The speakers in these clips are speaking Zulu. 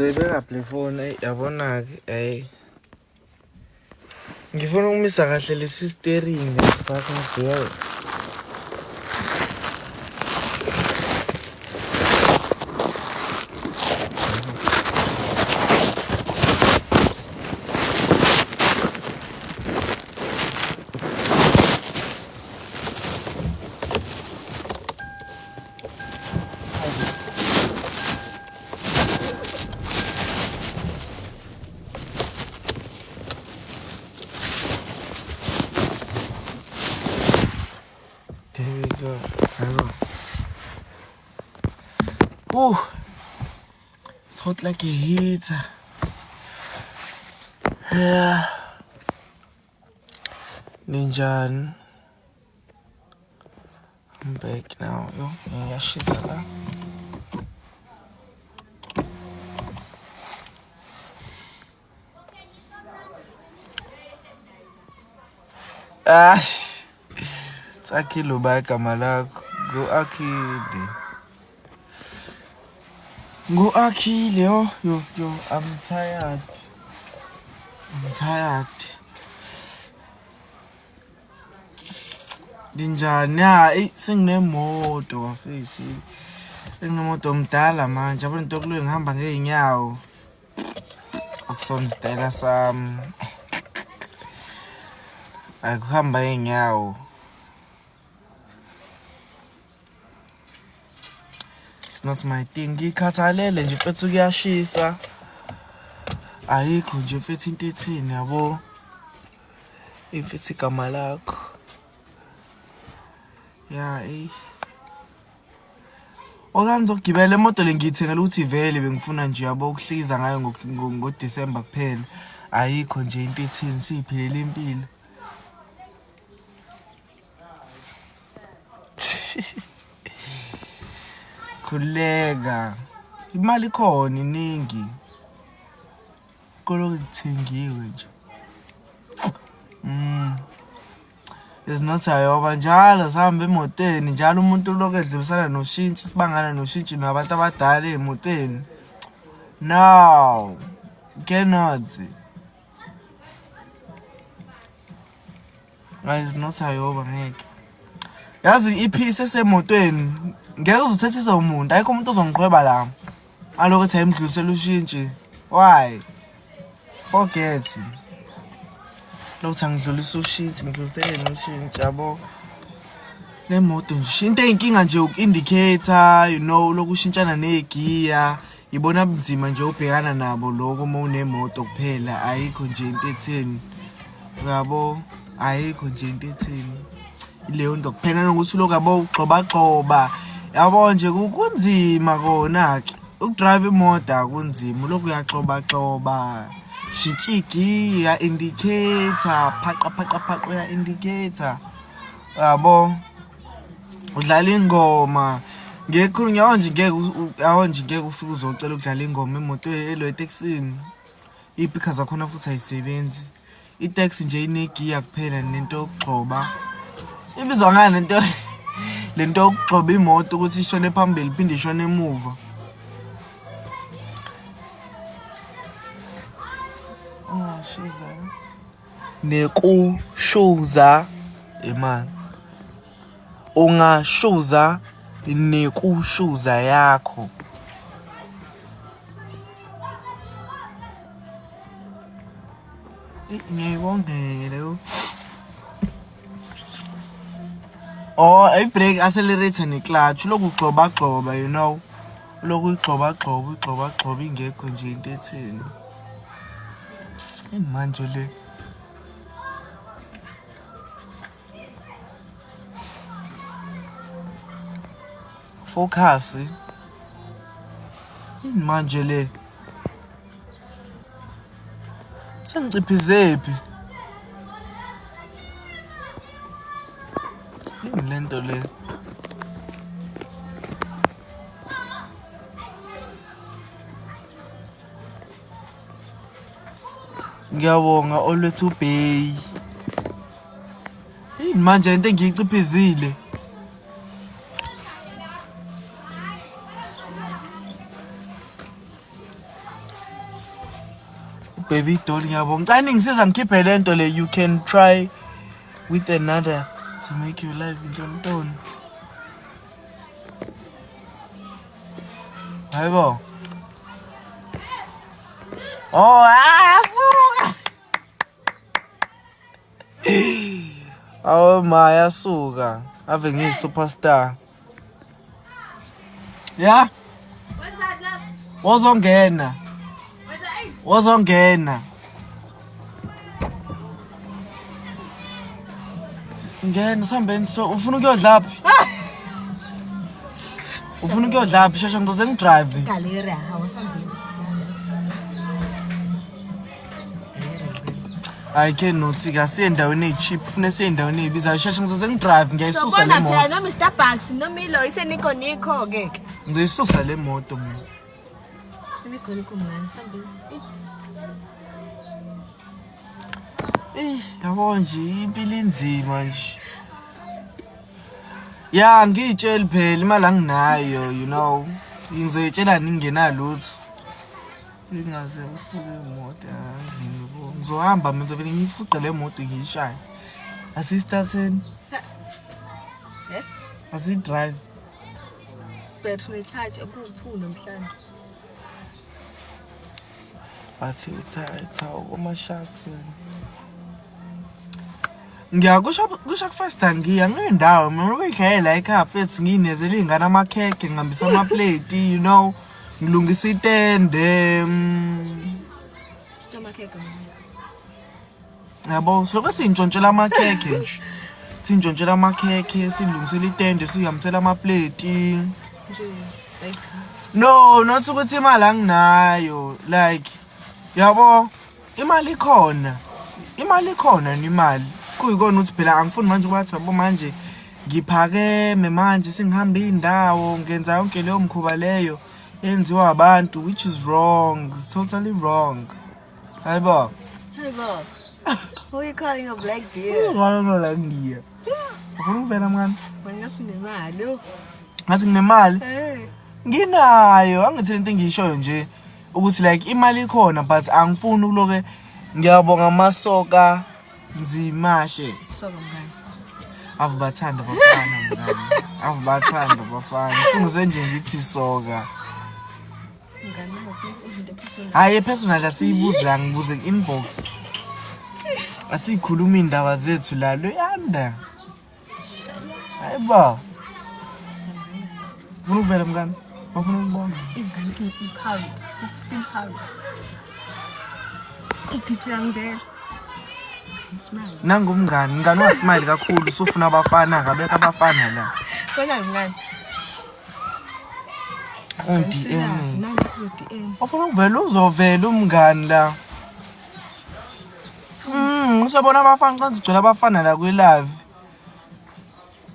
ngizoyibeka phela ifoni yabona-ke ngifuna ukumisa kahle lesi steering lesiphathini. There we go. Hello. It's hot like a heater. Yeah. Ninjan. I'm back now. Yo, yeah, shit like that. Akilo ba igama lakho Go-Akile. Go-Akile, yo, I'm tired. Linjani? Ya, senginemoto bafethu. Senginemoto omdala manje, yabona into okulo ngihamba ngeenyawo. Akusona isitayela sami. Akuhamba ngeenyawo. Not my thing. Ngikhathalele nje mfethu kuyashisa. Ayikho nje mfethu into ethini yabo. Imfethu igama lakho. Ya Okanye ngizogibela imoto lengiyithengela ukuthi vele bengifuna nje yabo ukuhliza ngayo ngoDisemba kuphela. Ayikho nje into ethini siphelela impilo. Khuleka. Imali khona iningi. Kolo kuthengiwe nje. Ezinosayoba njalo sihamba emotweni njalo umuntu lokho edlulisana noshintshi sibangana noshintshi nabantu abadala emotweni. No. Cannot. Guys, nosayoba ngeke. Yazi iphisi esemotweni ngeke uzuthethiswa umuntu ayikho umuntu ozongiqhweba la aloku ethi ayimdlulisela ushintshi. Why? Forget. Lokho angidlulisa ushintshi ngidlulisele noshintshi yabo. Le moto nje into eyinkinga nje uku-indicator, lokhu ushintshana negiya. Ibona bunzima nje ubhekana nabo lokho uma unemoto kuphela. Ayikho nje into etheni. Yabo, ayikho nje into etheni. Ileyo nto kuphela nokuthi lokho yabo ugxoba yabo nje kunzima kona ke ukudrive imoto akunzima lokho uyaxoba shintsha igiya indicator phaqa ya indicator yabo udlala ingoma ngekhulunywa ngeke ufike uzocela ukudlala ingoma emoto elo taxini ipickup zakhona futhi ayisebenzi itaxi nje inegiya kuphela nento yokugxoba ibizwa ngani lento yokugxoba imoto ukuthi ishone phambili iphinde ishone emuva. Ungashiza nekushuza man. Ungashuza nekushuza yakho. Ngiyibongele. I-brake accelerator ne-clutch lokhu ugxoba lokhu igxoba ingekho nje into etheni manje le focus manje le sengiciphizephi lento le ngiyabonga olwethu bay manje into engiyiciphizile Baby doll ngiyabonga. Cha ningisiza ngikhiphe lento le you can try with another to make your life into. Hayibo. Oh, ayasuka. Oh my ayasuka. Ave ngiyi superstar. Yeah? Wozongena. Wozongena. Ngena sambeni so ufuna ukuyodla phi? Ufuna ukuyodla phi sheshe ngizoze ngidrive. Galera, awasambeni. I cannot see asiye endaweni echeap ufuna siye endaweni ebizayo sheshe ngizoze ngidrive ngiyayisusa le So moto. bona phela no Mr Bucks no Milo isenikho ke. Ngizoyisusa le moto mina. Senikho mngani sambeni. Yabo nje impilo inzima nje. Ya ngitshela phela imali anginayo you know. Ngizoyitshela ningenalutho. Ingaze usuke imoto ngibo. Ngizohamba mina ngizovela ngiyifuqe le moto ngiyishaya. Asistatheni. Asi drive. Battery charge aku2 namhlanje. Bathi uthatha kuma sharks. Ngiyakusho kufesta ngiya ngendawo mina ubeyidlela ecafe ethi nginezela ingane amakheke ngihambisa ama plate you know ngilungisa itende Sitshamakheke. yabo siloko sintshontshela amakheke nje sintshontshela amakheke silungisela itende sihambisela ama plate Nje like no not ukuthi imali anginayo like yabo imali ikhona imali kuyikona uthi phela angifuni manje ukuthi yabo manje ngiphakeme manje singihamba indawo ngenza yonke leyo mkhuba leyo yenziwa abantu which is wrong, it's totally wrong. Hayibo. Hey Bob. Who are you calling a black deer? Ngalo la ngiya. Ufuna ukuvela manje? Wena sinemali. Ngathi nginemali? Hey. Nginayo, angithi into engishoyo nje ukuthi like imali ikhona but angifuni ukuloke ngiyabonga amasoka nzimashe. Soka mngani. Avubathanda bafana mngani. Avubathanda bafana. Singize nje ngithi soka. Mngani nathi izinto personal. Hayi personal asiyibuzi la ngibuze inbox. Asikhuluma indaba zethu la lo yanda. Hayibo. Ufuna ukuvela mngani? Ufuna ukubona? Ingane iphalo. 15 phalo. Itipyangela. Smile. Nangumngani wasmile kakhulu usufuna abafana akabeka abafana la. Kona mngani. DM. Nani sizo DM. Ufuna ukuvela uzovela umngani la. Usabona abafana kanti sigcwele abafana la kwi live.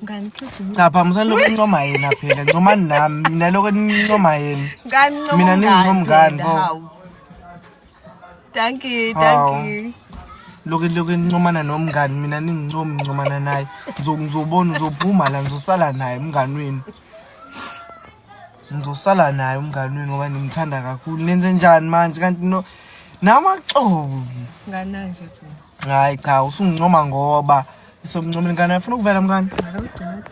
Ngani futhi. Cha phamisa lokho incoma yena phela ncoma nami mina lokho incoma yena. Ngani ncoma. Mina ningincoma ngani bo. Thank you. Lokho incomana nomngani mina ningicomana naye. Ngizobona uzophuma la ngizosala naye umngani wenu. Ngizosala naye umngani wenu ngoba ngimthanda kakhulu. Nenze njani manje kanti no namaxobi. Ngani njethi. Hayi cha usungincoma ngoba isomncomeni ngani afuna ukuvela mngani. Ngakugcina.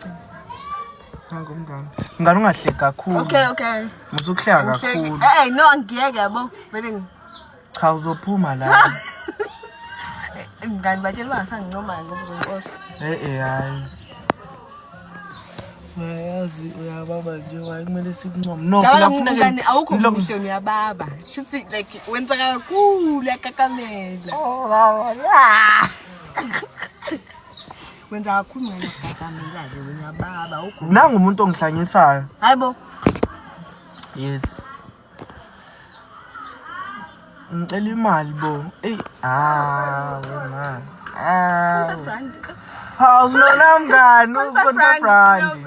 Ngangumngani. Ngani ungahleki kakhulu. Okay. Musukuhleka kakhulu. Hey no angiyeke yabo. Vele Cha uzophuma la. ngani batshela bangasangincoma ngoba uzonqosha. Hayi. Uyazi uyababa nje waye kumele sikuncome. No phela kufuneka awukho kuhle uyababa. Shuthi like wenza kakhulu yakakamela. Oh baba. Wenza kakhulu ngakakamela nje uyababa awukho. Nanga umuntu ongihlanyisayo. Hayibo. Yes. Ngicela imali bo. Wena. Uzona mngani ukhona 5 rand.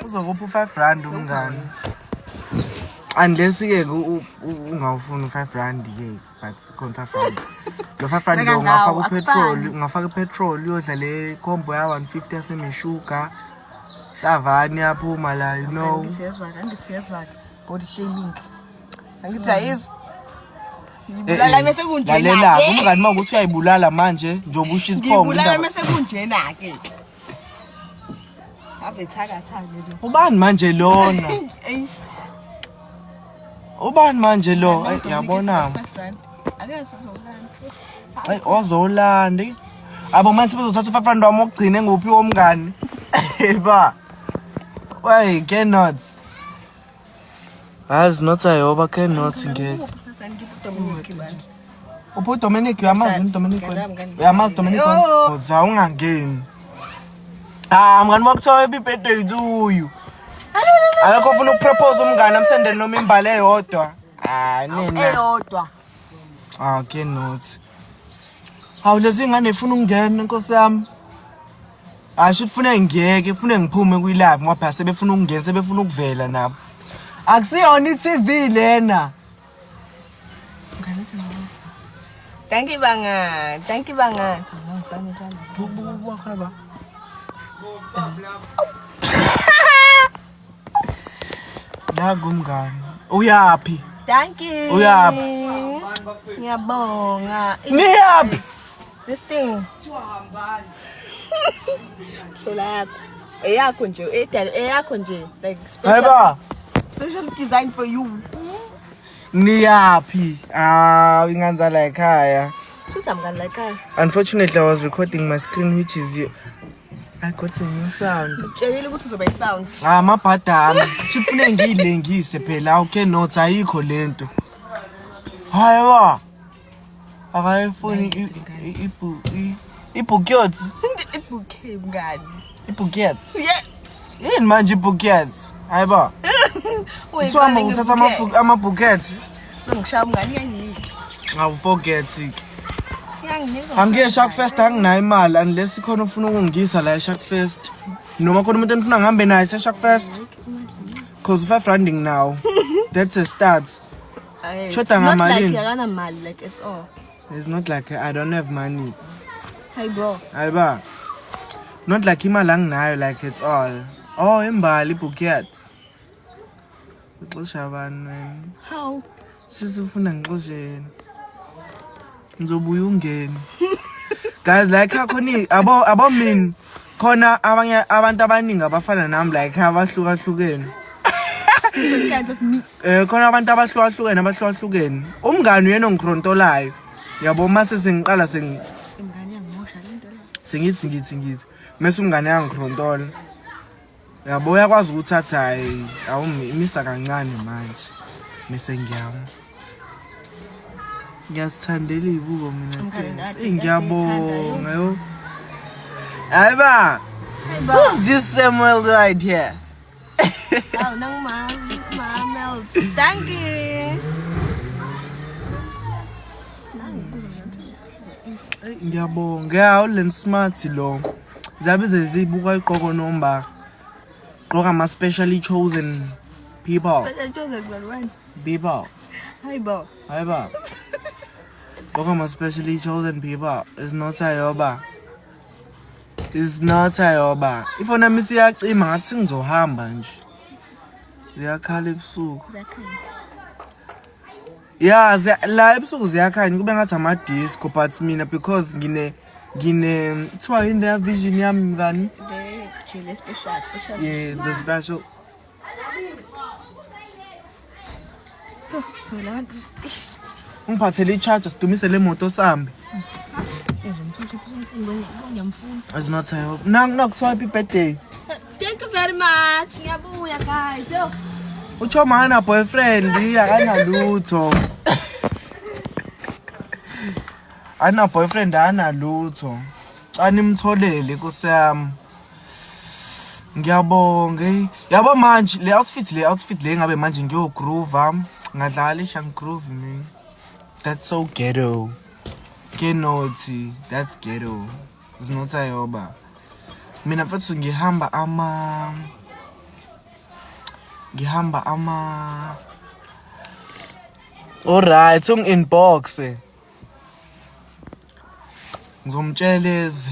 Uzokupha 5 rand umngani. Unless ke ungawufuna 5 rand ke but khona 5 rand. Lo 5 rand ungafaka petrol uyodla le combo ya 150 yasemishuga. Savani yaphuma la you know. Angisiyezwa body shaming. Angithi ayizwa. Ngibulala mase kunjena lalela ke. umngani makuthi uyayibulala manje njengoba usho isiphongo Ngibulala mase kunjena ke. Ave thaka lo. ubani manje lona ubani manje lo yabona Ake sizolanda. ayi ozolandi abo manje bezothatha u500 wami okugcina enguphi womngani ba why cannot as not ayoba cannot ngeke upho Dominic uyamazi Dominic uyamazi Dominic uza ungangeni mngani wakuthiwa ibibhede yithuyu akekho ufuna ukupropose umngane amsendele noma imbali eyodwa nina Eyodwa. cannot hawu lezi ngane ifuna ukungena inkosi yami asho ufuna ngeke ufuna ngiphume kwi-live ngoba phela sebefuna ukungena sebefuna ukuvela nabo akusiyona i-TV lena Thank you bangan. Nagumngane uyaphi Thank you. Uyaphi? Ngiyabonga. Niyaphi? This thing. Sola yakho nje, eyakho nje like hayiba special design for you. niyaphi inganzala ekhaya Futhi amngani la ekhaya. unfortunately I was recording my screen which is you. I got a new sound Utshelile ukuthi uzoba isound. mabhadana sifune ngiyilengise phela okay notes ayikho lento hayiwa akayifuni ibukiyot Ibouquet mngani. ibukiyot Yes. yini manje ibukiyot hayiba Swama uthatha ama-buckets ngishaya mngani yanginika. awuforget Yanginika. angiye Shark Fest anginayo imali unless khona ufuna ukungisa la eShark Fest noma khona umuntu enifuna ngihambe naye eShark Fest cause 5 randing now that's a start Shoda ngamalini Like akana mali like it's all. it's not like I don't have money Hey bro. hayiba not like imali anginayo like it's all imbali ibucket uxosha abantu man How? sisifuna ngixosheni ngizobuya ungene guys like khona abo mina khona abanye abantu abaningi abafana nami like abahlukahlukene Different kinds of meat. khona abantu abahlukahlukene umngani uyena ongikrontolayo yabo mase sengiqala Mngani yangimosha lento la. sengithi mase umngane yangikrontola yabo uyakwazi ukuthatha awumisa kancane manje bese ngiyasithandela ibuko mina ngiyabonga yo hayiba who's this Samuel right here Oh, nang ma-melts. Thank you. ngiyabonga ulen smart lo zabe zezibuka iqoko nomba qoka ama specially chosen people Hi, Bo. hayiba qoka ama specially chosen people is not ayoba ifona mimi siyacima ngathi ngizohamba nje ziyakhala ebusuku yeah la ebusuku ziyakhanya kube ngathi ama disco but mina because ngine kuthiwa yini le vision yami ngani The special. yeah the special ngiphathele i-charger sidumise le moto sambi it's not ayoba nakuthiwa happy birthday Thank you very much. Ngiyabuya guys. Yo. Uchoma hana boyfriend akanalutho ana boyfriend analutho animtholele Nkosi yami ngiyabonga yabo manje le outfit le ngabe manje ngiyogroove ngadlala ishangroove mina that's so ghetto kenoti that's ghetto it's not ayoba mina mfethu ngihamba alright inbox ngizomtsheleze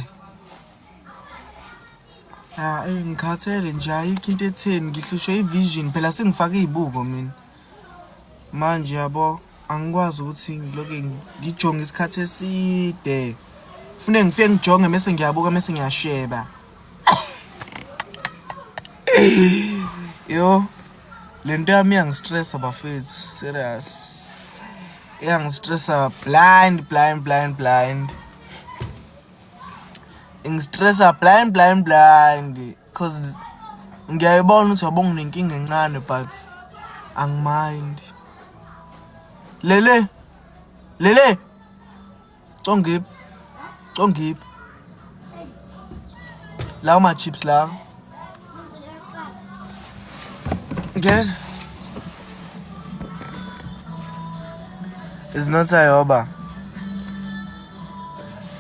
ngikhathele nje ayikho into etheni ngihlushwe ivision phela sengifaka izibuko mina manje yabo angikwazi ukuthi ngiloke ngijonge isikhathi eside. Kufanele ngifike ngijonge bese ngiyabuka bese ngiyasheba. Yo, lento yami iyangistressa bafethu, serious. Iyangistressa blind. Ingistressa blind cause ngiyayibona ukuthi yabonga nenkinga encane but angimind. Lele. Congip. Lawa ma chips la. Again. It's not ayoba.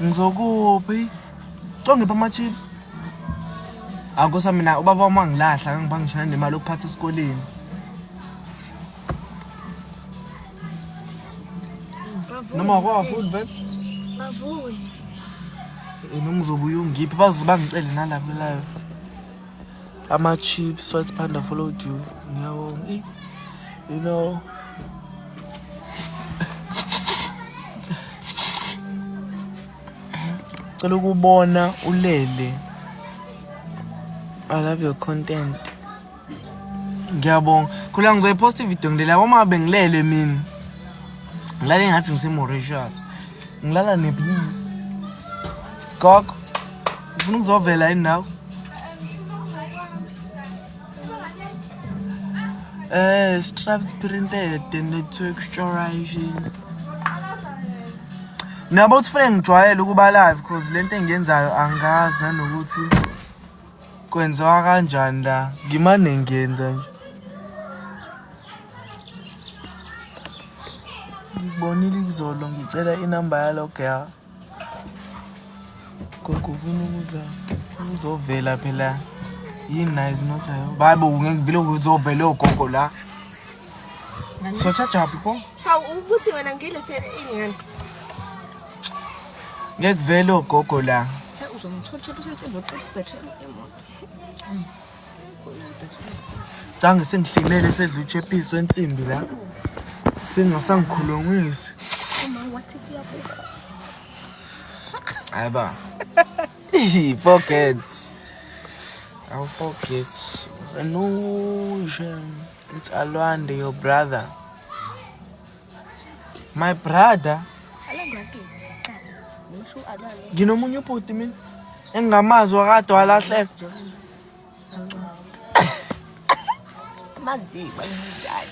Ngizokuphi? Congipha ama chips. Akusa mina ubaba wami angilahla ngibangishana nemali okuphatha esikoleni. Noma kwa food babe. Bavuni. Ngizobuya ungiphi bazibangicela nalapho live. Ama chips White Panda followed you. Ngiyabonga. You know. Cela ukubona ulele. I love your content. Ngiyabonga. Khula ngizoyipost ivideo ngidela uma bengilele mina. Ngilale ngathi ngise Mauritius. Ngilala nebliss. Gogo. Ufuna ukuzovela yini nawe? Straps printed and the texturization. Nabo kufanele ngijwayele ukuba live because lento engiyenzayo angazi nanokuthi kwenziwa kanjani la. Ngimane ngiyenza nje. Ngibonile izolo ngicela inamba yalo girl. Gogo ufuna ukuzovela phela. Yini nice not ayo. Babo ngeke ukuzovela ogogo la. So chacha people. Hawu ubuthi wena ngilethele ingane. Ngeke vele ogogo la. Uzongithola usensimbi oqeda battery emoto. Cange sengihlinele sedlutshe episo ensimbi la. Singasangikhulungisi. Uma wathi kuyabuka. Ayaba. Forget. I'll forget. No, it's Alwande, your brother. My brother? Nginomunye ubhuti mina. Engingamazi wakade walahleka. Mazi bangizayi.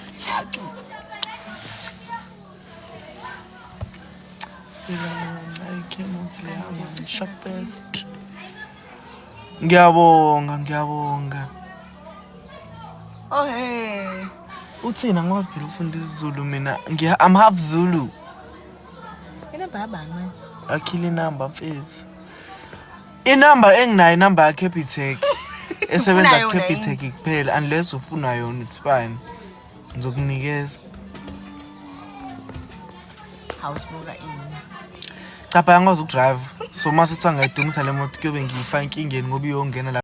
I cannot say I'm sharpest. Ngiyabonga. Oh hey. Uthina ngwazi phela ufunda isiZulu mina. I'm half Zulu. Ina baba manje. Akhile number mfethu. Inamba enginayo inamba ya Capitec. Esebenza Capitec kuphela unless ufuna yona it's fine. Ngizokunikeza. Awusibuka ini. Cha phela ngikwazi ukudrive. So mase kuthiwa ngayidumisa le moto kuyobe ngiyifaka inkingeni ngoba iyongena la.